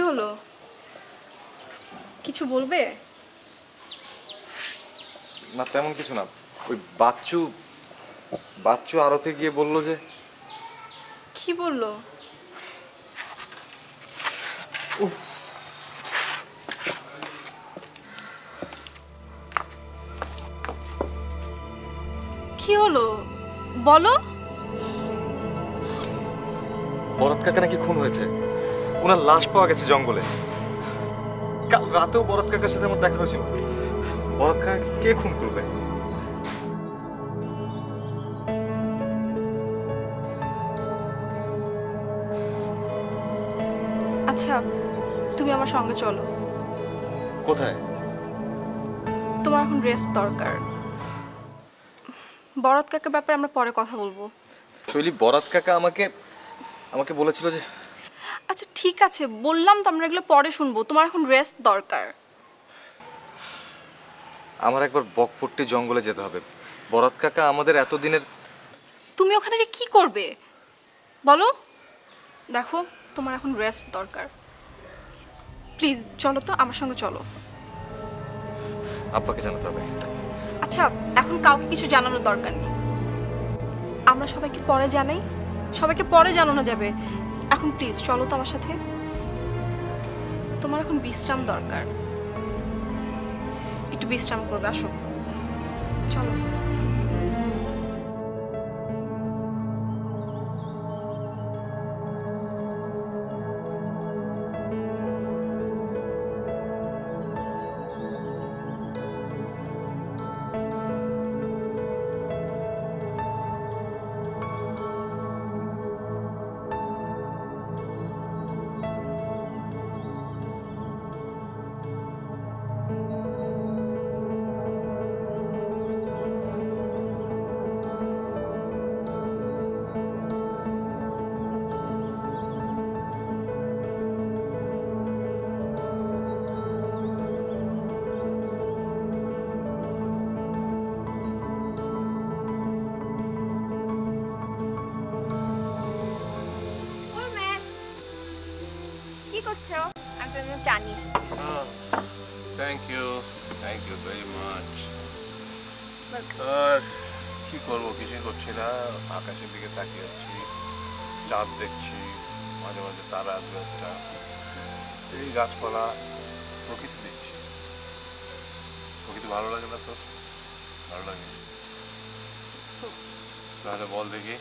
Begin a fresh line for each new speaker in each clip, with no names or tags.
হলো? কিছু বলবে?
না, তেমন কিছু না। ওই বাচ্চু বাচ্চু আরতে গিয়ে বললো যে।
কি বললো? কি হলো বলো।
বরৎ কাকা নাকি খুন হয়েছে। ওনার লাশ পাওয়া গেছে জঙ্গলে। কাল রাতেও বরৎ কাকার সাথে আমার দেখা হয়েছিল। বরৎ কাকাকে কে খুন করবে?
আচ্ছা, তুমি আমার সঙ্গে চলো।
কোথায়?
তোমার এখন রেস্ট দরকার। বরৎ কাকার ব্যাপারে আমরা পরে কথা বলবো।
শৈলী, বরৎ কাকা আমাকে আমাকে বলেছিল যে।
আচ্ছা ঠিক আছে, বললাম তো আমরা এগুলো পরে শুনবো। তোমার এখন রেস্ট দরকার।
আমার একবার বকপট্টি জঙ্গলে যেতে হবে। বরৎ কাকা আমাদের এতদিনের।
তুমি ওখানে যে কি করবে বলো? দেখো, তোমার এখন রেস্ট দরকার। প্লিজ চলো তো, আমার সঙ্গে চলো।
আব্বাকে জানাতে হবে।
আচ্ছা, এখন কাউকে কিছু জানানোর দরকার নেই। আমরা সবাইকে পরে জানাই। সবাইকে পরে জানানো যাবে। এখন প্লিজ চলো তো আমার সাথে। তোমার এখন বিশ্রাম দরকার। একটু বিশ্রাম করবে, আসো চলো।
কি করছো? আমি তো জানিস।
Thank you very much. আর কি করবো, কিছুই করছি না। আকাশের দিকে তাকিয়ে আছি, চাঁদ দেখছি, মাঝে মাঝে তারা আসবে একটা, এই গাছপালা, প্রকৃতি দেখছি। প্রকৃতি ভালো লাগে না তোর? ভালো লাগে? তাহলে বল দেখি,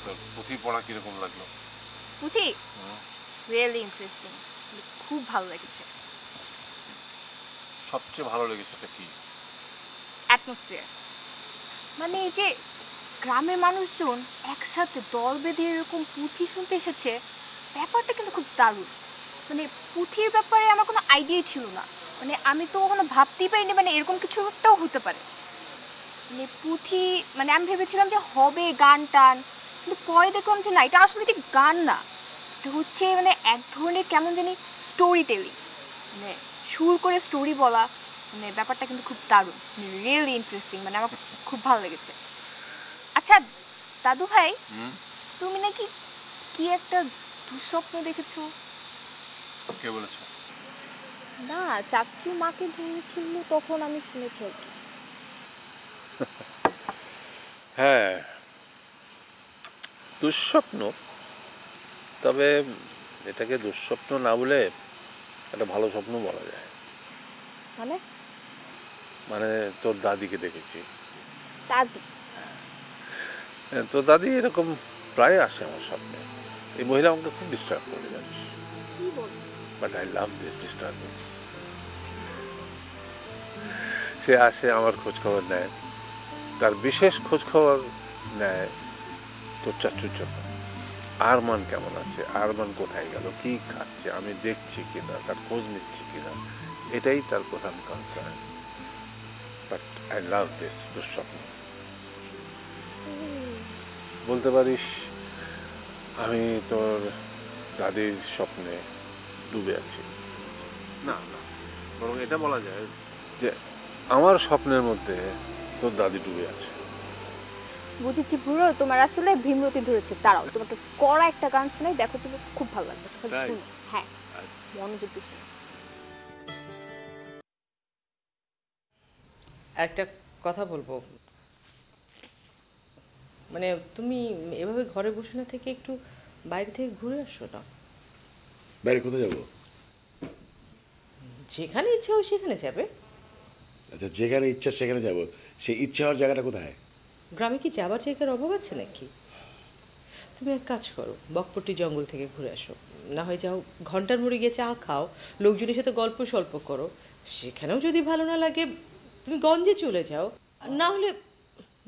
তোর পুঁথি পড়া কিরকম লাগলো?
পুঁথি রিয়েলি ইন্টারেস্টিং, খুব ভালো লেগেছে।
সবচেয়ে ভালো লেগেছে সেটা কি?
অ্যাটমসফিয়ার, মানে এই যে গ্রামের মানুষজন একসাথে দল বেঁধে এরকম পুঁথি শুনতে এসেছে, ব্যাপারটা কিন্তু খুব দারুণ। মানে পুঁথির ব্যাপারে আমার কোনো আইডিয়াই ছিল না। মানে আমি তো কখনো ভাবতেই পারিনি মানে এরকম কিছু একটাও হতে পারে। মানে পুঁথি, মানে আমি ভেবেছিলাম যে হবে গান টান, কিন্তু পরে দেখলাম যে না, এটা আসলে ঠিক গান না, এটা হচ্ছে মানে এক ধরনের কেমন জানি স্টোরি টেলিং, মানে সুর করে স্টোরি বলা। মানে ব্যাপারটা কিন্তু খুব দারুণ, রিয়েলি ইন্টারেস্টিং, মানে আমার খুব ভালো লেগেছে। আচ্ছা দাদু ভাই, তুমি নাকি কি একটা দুঃস্বপ্ন দেখেছো?
কে বলেছে?
না, চাচু মাকে বলেছিল তখন আমি শুনেছি আর কি।
হ্যাঁ, দুঃস্বপ্ন। তবে এটাকে দুঃস্বপ্ন না বলে একটা ভালো স্বপ্ন বলা যায়।
মানে?
মানে তোর দাদিকে দেখেছি।
দাদি?
তোর দাদি এরকম প্রায় আসে আমার স্বপ্নে। এই মহিলা আমাকে খুব ডিস্টার্ব করে, জানিস।
কি বল?
But I love this disturbance. সে আসে, আমার খোঁজ খবর নেয়, তার বিশেষ খোঁজ খবর নেয় তোর চাচুর জন্য। আরমান কেমন আছে, আরমান কোথায় গেল, কি খাচ্ছে, আমি দেখছি কিনা, তার খোঁজ নিচ্ছি কিনা, এটাই তার প্রধান concern. But I love this দুঃস্বপ্ন। বলতে পারিস আমি তোর দাদির স্বপ্নে ডুবে আছি। না না, বরং এটা বলা যায় যে আমার স্বপ্নের মধ্যে তোর দাদি ডুবে আছে।
বুঝেছি বুড়ো, তোমার আসলে ভীমরতি ধরেছে। দাঁড়াও, তোমাকে কড়া একটা গান শোনাই, দেখো তুমি খুব ভালো লাগবে।
তাই?
শুনো। হ্যাঁ।
আচ্ছা।
মনোযোগ দিচ্ছি না।
একটা কথা বলবো, মানে তুমি এভাবে ঘরে বসে না থেকে একটু বাইরে থেকে ঘুরে আসো না।
বাইরে কোথায় যাবো?
যেখানে ইচ্ছে হয় সেখানে যাবে।
আচ্ছা, যেখানে ইচ্ছা সেখানে যাব, সেই ইচ্ছা হওয়ার জায়গাটা কোথায়?
গ্রামে কি যাবার জায়গার অভাব আছে নাকি? তুমি এক কাজ করো, বকপট্টি জঙ্গল থেকে ঘুরে আসো, না হয় যাও ঘন্টার মুড়ি গিয়ে চা খাও, লোকজনের সাথে গল্প স্বল্প করো। সেখানেও যদি ভালো না লাগে তুমি গঞ্জে চলে যাও, আর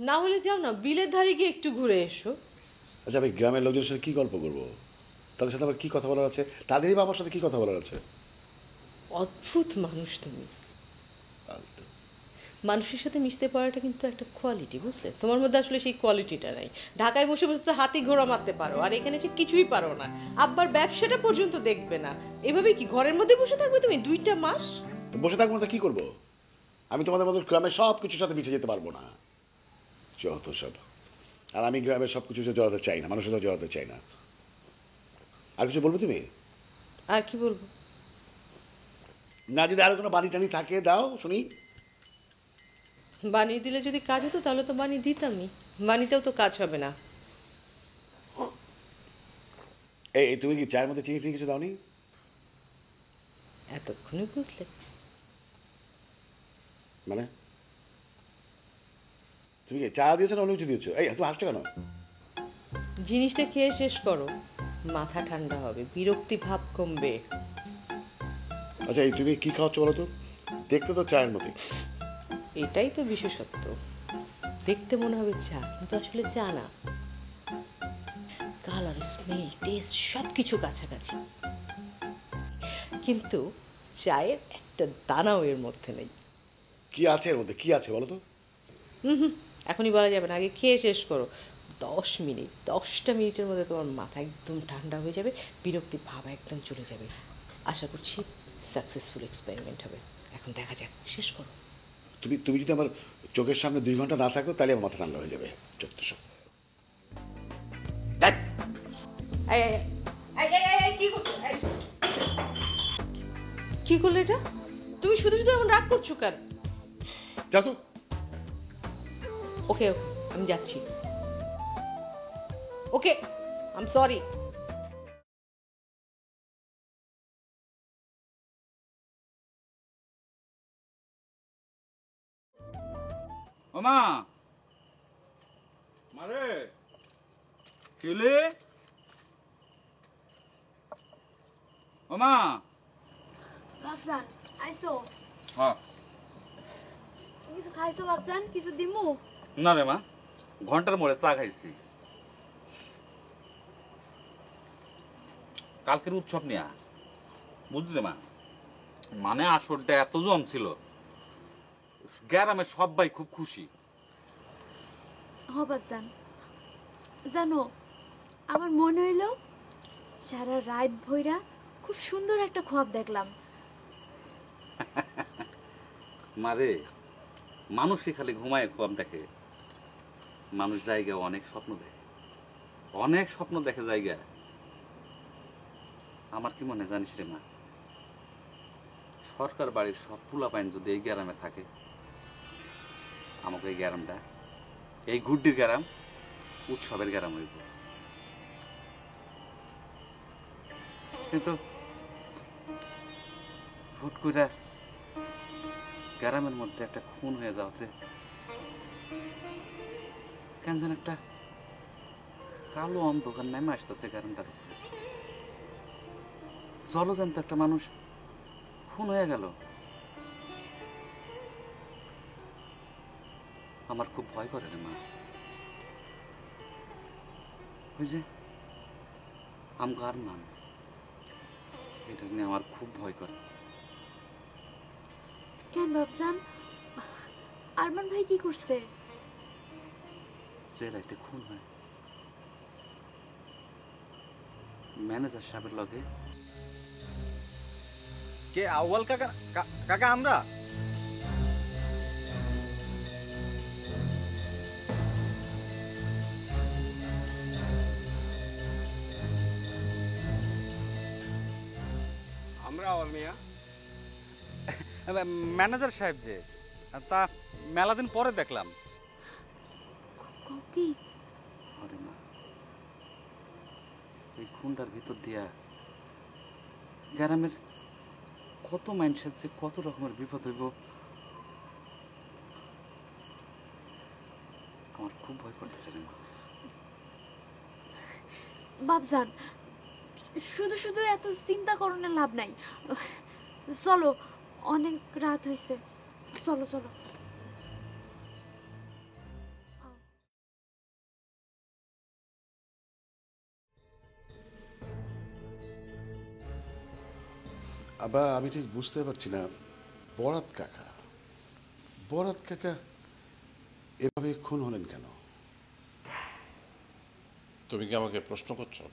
না হলে যাও না বিলের ধারে গিয়ে একটু ঘুরে এসো।
আচ্ছা, আমি গ্রামের লোকজনের সাথে কী গল্প করবো? তাদের সাথে আমার কী কথা বলার আছে? তাদেরই বা আমার সাথে কী কথা বলার আছে?
অদ্ভুত মানুষ তুমি।
ফালতু।
মানুষের সাথে মিশতে পারাটা কিন্তু একটা কোয়ালিটি, বুঝলে? তোমার মধ্যে আসলে সেই কোয়ালিটিটা নাই। ঢাকায় বসে বসে তো হাতি ঘোড়া মারতে পারো, আর এখানে সে কিছুই পারো না। আব্বার ব্যবসাটা পর্যন্ত দেখবে না। এভাবে কি ঘরের মধ্যে বসে থাকবে তুমি 2টা মাস?
তো বসে থাকবো না তো কী করবো? আমি তোমাদের মতো গ্রামের সব কিছুর সাথে মিশে যেতে পারবো না। যত সব। আর আমি গ্রামের সব কিছুর সাথে জড়াতে চাই না, মানুষের সাথে জড়াতে চাই না। আর কিছু বলবো তুমি?
আর কি বলবো?
না, যদি আর কোনো বাড়ি টানি থাকে দাও শুনি।
বানিয়ে দিলে যদি কাজ হতো তাহলে তো বানিয়ে দিতামই। বানিতেও তো কাজ হবে না।
এই তুমি কি চায়ের মধ্যে চিনি টিনি কিছু দাওনি?
এতক্ষণে বুঝলে?
মানে তুমি কি চা দিয়েছো না অন্য কিছু দিয়েছো? এই তুমি হাসছো কেন?
জিনিসটা খেয়ে শেষ করো, মাথা ঠান্ডা হবে, বিরক্তি ভাব কমবে।
আচ্ছা, এই তুমি কি খাওয়াচ্ছ বলো তো? দেখতে তো চায়ের মতোই।
এটাই তো বিশেষত্ব। দেখতে মনে হবে চা, কিন্তু আসলে চা না। কালার, স্মেল, টেস্ট সব কিছু কাছাকাছি, কিন্তু চায়ের একটা দানাও এর মধ্যে নেই।
কি আছে এর মধ্যে? কি আছে বলো তো?
এখনই বলা যাবে না, আগে খেয়ে শেষ করো। 10 মিনিট, 10টা মিনিটের মধ্যে তোমার মাথা একদম ঠান্ডা হয়ে যাবে, বিরক্তি ভাব একদম চলে যাবে। আশা করছি সাকসেসফুল এক্সপেরিমেন্ট হবে। এখন দেখা যাক, শেষ করো।
তুমি যদি আমার চোখের সামনে 2 ঘন্টা না থাকো তাহলে আমার মাথা ঠান্ডা হয়ে যাবে। চত্ব সব।
এই, এই, এই, কি করছো? কি করলে এটা? তুমি শুধু শুধু এমন রাগ করছো কেন?
যাও তো।
ওকে, আমি যাচ্ছি। ওকে, আই এম সরি।
ওমা মারে কিলে ওমা
বাপজান আইসো?
হ্যাঁ।
কিছু খাইছো বাপজান? কিছু দিমু?
না রে মা, ঘন্টার মোড়ে চা খাইছি। কালকের উৎসব নিয়া বুঝলি মা, মানে আসরটা এত জম ছিল, গ্রামের সবাই খুব খুশি।
হ বাপজান, জানো আমার মনে হইল সারা রাত ভইরা খুব সুন্দর একটা খোয়াব দেখলাম।
মারে, মানুষই খালি ঘুমায় কম দেখে, মানুষ জায়গায় অনেক স্বপ্ন দেখে, অনেক স্বপ্ন দেখে জায়গা। আমার কি মনে জানিস রে মা, সরকার বাড়ির সব পোলাপাইন যদি এই গ্রামে থাকে, আমাকে এই গ্রামটা, এই গুড্ডির গ্রাম উৎসবের গ্রাম হইব। কিন্তু হুট করে গ্রামের মধ্যে একটা খুন হয়ে যাওয়াতে কেন যেন একটা কালো অন্ধকার নেমে আসতেছে গ্রামটার উপরে। জলজান্ত একটা মানুষ খুন হয়ে গেল, আমার খুব ভয় করে রে মা। ওই যে আমগো আরমান, এটা নিয়ে আমার খুব ভয় করে।
কেন বাপজান, আরমান ভাই কি করছে?
যে রাইতে খুন হয় ম্যানেজার সাহেবের লগে।
কে আউয়াল কাকা? কাকা আমরা?
আমরা
আওয়াল মিয়া?
ম্যানেজার সাহেব যে, তা মেলা দিন পরে দেখলাম।
কি
আরে মা, এই খুনটার ভিতর দিয়া গ্রামের কত মানুষের যে কত রকমের বিপদ হইব, আমার খুব ভয় করতেছে রে মা।
বাপজান, শুধু শুধু এত চিন্তা করণের লাভ নাই। চলো, অনেক রাত হয়েছে, চলো চলো।
আবার আমি ঠিক বুঝতে পারছি না, বরাত কাকা এভাবে খুন হলেন কেন?
তুমি কি আমাকে প্রশ্ন করছো?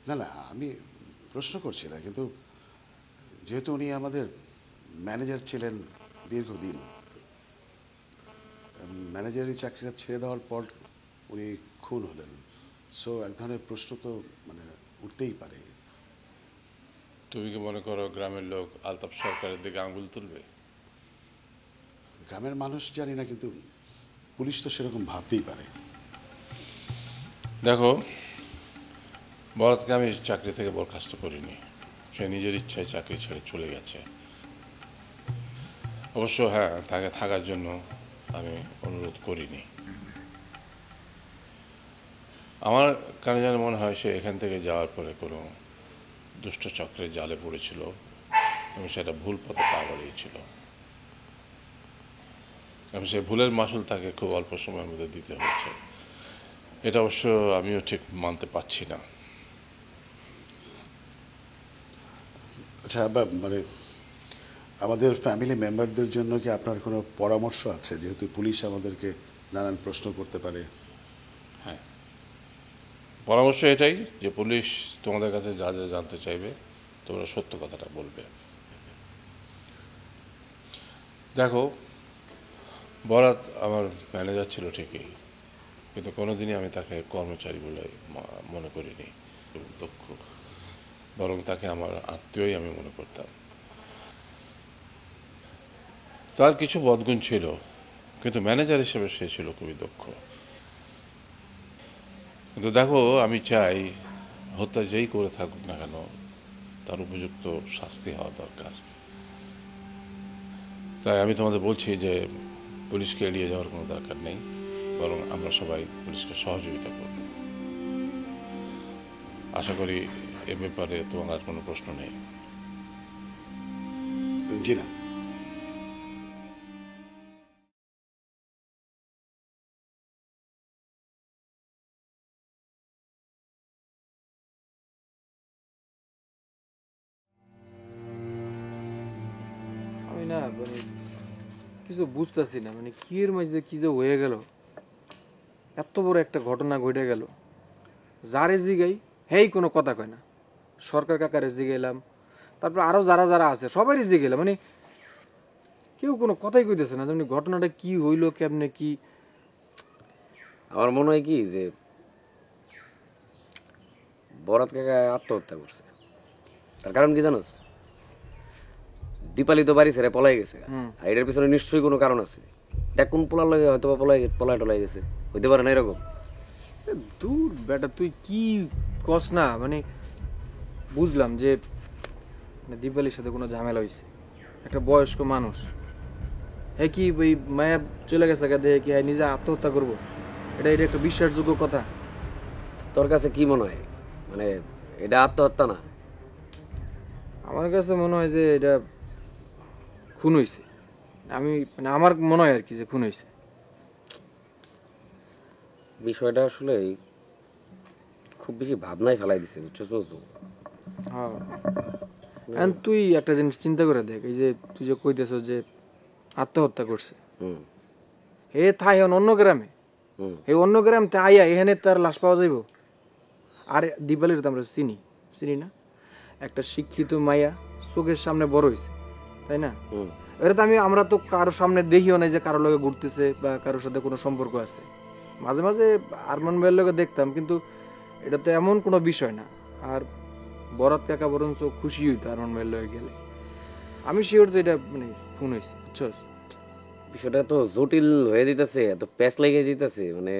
না না, আমি প্রশ্ন করছি না, কিন্তু যেহেতু উনি আমাদের ম্যানেজার ছিলেন দীর্ঘদিন, ম্যানেজারি চাকরিটা ছেড়ে দেওয়ার পর উনি খুন হলেন, সো এক ধরনের প্রশ্ন তো মানে উঠতেই পারে।
তুমি কি মনে করো গ্রামের লোক আলতাফ সরকারের দিকে আঙুল তুলবে?
গ্রামের মানুষ জানি না, কিন্তু পুলিশ তো সেরকম ভাবতেই পারে।
দেখো, বরাতকে আমি চাকরি থেকে বরখাস্ত করিনি, সে নিজের ইচ্ছায় চাকরি ছেড়ে চলে গেছে। অবশ্য হ্যাঁ, তাকে থাকার জন্য আমি অনুরোধ করিনি। আমার কেন যেন মনে হয় সে এখান থেকে যাওয়ার পরে কোনো দুষ্ট চক্রের জালে পড়েছিল এবং সেটা ভুল পথে পা বাড়িয়েছিল, এবং সেই ভুলের মাসুল তাকে খুব অল্প সময়ের মধ্যে দিতে হয়েছে। এটা অবশ্য আমিও ঠিক মানতে পারছি না।
আচ্ছা আব্বা, মানে আমাদের ফ্যামিলি মেম্বারদের জন্য কি আপনার কোনো পরামর্শ আছে? যেহেতু পুলিশ আমাদেরকে নানান প্রশ্ন করতে পারে।
হ্যাঁ, পরামর্শ এটাই যে পুলিশ তোমাদের কাছে যা যা জানতে চাইবে তোমরা সত্য কথাটা বলবে। দেখো, বরাত আমার ম্যানেজার ছিল ঠিকই, কিন্তু কোনোদিনই আমি তাকে কর্মচারী বলে মনে করিনি, দক্ষ, বরং তাকে আমার আত্মীয়ই আমি মনে করতাম। তার কিছু বদগুণ ছিল, কিন্তু ম্যানেজার হিসেবে সে ছিল খুবই দক্ষ। কিন্তু দেখো, আমি চাই হত্যা যেই করে থাকুক না কেন তার উপযুক্ত শাস্তি হওয়া দরকার। তাই আমি তোমাদের বলছি যে পুলিশকে এড়িয়ে যাওয়ার কোনো দরকার নেই, বরং আমরা সবাই পুলিশকে সহযোগিতা করব। আশা করি এ ব্যাপারে তোমার আর কোনো প্রশ্ন নেই।
জি না।
আমি না মানে কিছু বুঝতেছি না, মানে কি এর মাঝে কি যে হয়ে গেল, এত বড় একটা ঘটনা ঘটে গেল। যারে জিগাই হেই কোনো কথা কয় না। সরকার কাকারে জিগাইলাম, তারপর আরো যারা যারা আছে সবারই জিগাইলাম, মানে কেউ কোনো কথাই কইতেছে না। যেমনি ঘটনাটা কি হইলো, কেমনে কি।
আমার মনে হয় কি যে বরাত কাকা আত্মহত্যা করছে। তার কারণ কি জানোস? দীপালি তো বাড়ি ছেড়ে পলাই গেছে, আর এটার পিছনে নিশ্চয়ই কোনো কারণ আছে। দেখ কোন পোলার লাগে হয়তো পলাই টলাই গেছে, হইতে পারে না এরকম।
দূর বেটা, তুই কি কস না, মানে বুঝলাম যে দীপালির সাথে কোনো ঝামেলা হয়েছে, একটা বয়স্ক মানুষ। হ্যাঁ কি ওই মায়া চলে গেছে দেখে কি হ্যাঁ নিজে আত্মহত্যা করবো? এটা একটা বিশ্বাসযোগ্য কথা?
তোর কাছে কি মনে হয়, মানে এটা আত্মহত্যা না?
আমার কাছে মনে হয় যে এটা খুন হয়েছে। আমি মানে আমার মনে হয় আর কি যে খুন হয়েছে।
বিষয়টা আসলে খুব বেশি ভাবনায় ফেলাই দিছে, বুঝছস? বুঝতো?
হ্যাঁ, তুই একটা জিনিস চিন্তা করে দেখ, এই যে তুই যে কইতেছ যে আত্মহত্যা করছে, এ থাই অন্য গ্রামে, এই অন্য গ্রাম তে আইয়া এখানে তার লাশ পাওয়া যাইব? আর দীপালির তো আমরা চিনি না, একটা শিক্ষিত মাইয়া চোখের সামনে বড় হয়েছে, তাই না? এটা তো আমরা তো কারোর সামনে দেখিও নাই যে কারোর লগে ঘুরতেছে বা কারোর সাথে কোনো সম্পর্ক আছে। মাঝে মাঝে আরমান ভাইয়ের লগে দেখতাম, কিন্তু এটা তো এমন কোনো বিষয় না। আর বরাত কাকা বরঞ্চ খুশি হইতো আরমান ভাইয়ের লগে গেলে। আমি শিওর যে এটা মানে খুন হয়েছে, বুঝছস?
বিষয়টা তো জটিল হয়ে যেতেছে, এত প্যাচ লেগে যেতেছে, মানে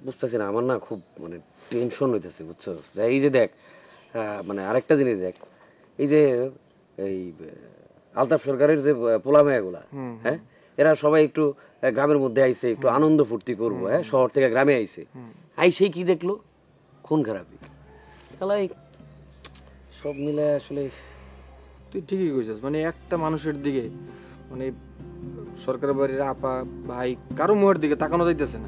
বুঝতেছি না। আমার না খুব মানে টেনশন হইতেছে, বুঝছো? এই যে দেখ, মানে আরেকটা জিনিস দেখ, এই যে এই আলতাফ সরকারের যে পোলা মেয়েগুলা, হ্যাঁ, এরা সবাই একটু গ্রামের মধ্যে আইছে, একটু আনন্দ ফুর্তি করবো, হ্যাঁ, শহর থেকে গ্রামে আইছে, আইসেই কি দেখলো? খুন খারাপি। খেলাই সব মিলে আসলে
তুই ঠিকই কইছিস, মানে একটা মানুষের দিকে মানে সরকারের বাড়ির আপা ভাই কারো মুখের দিকে তাকানো যাইতেছে না।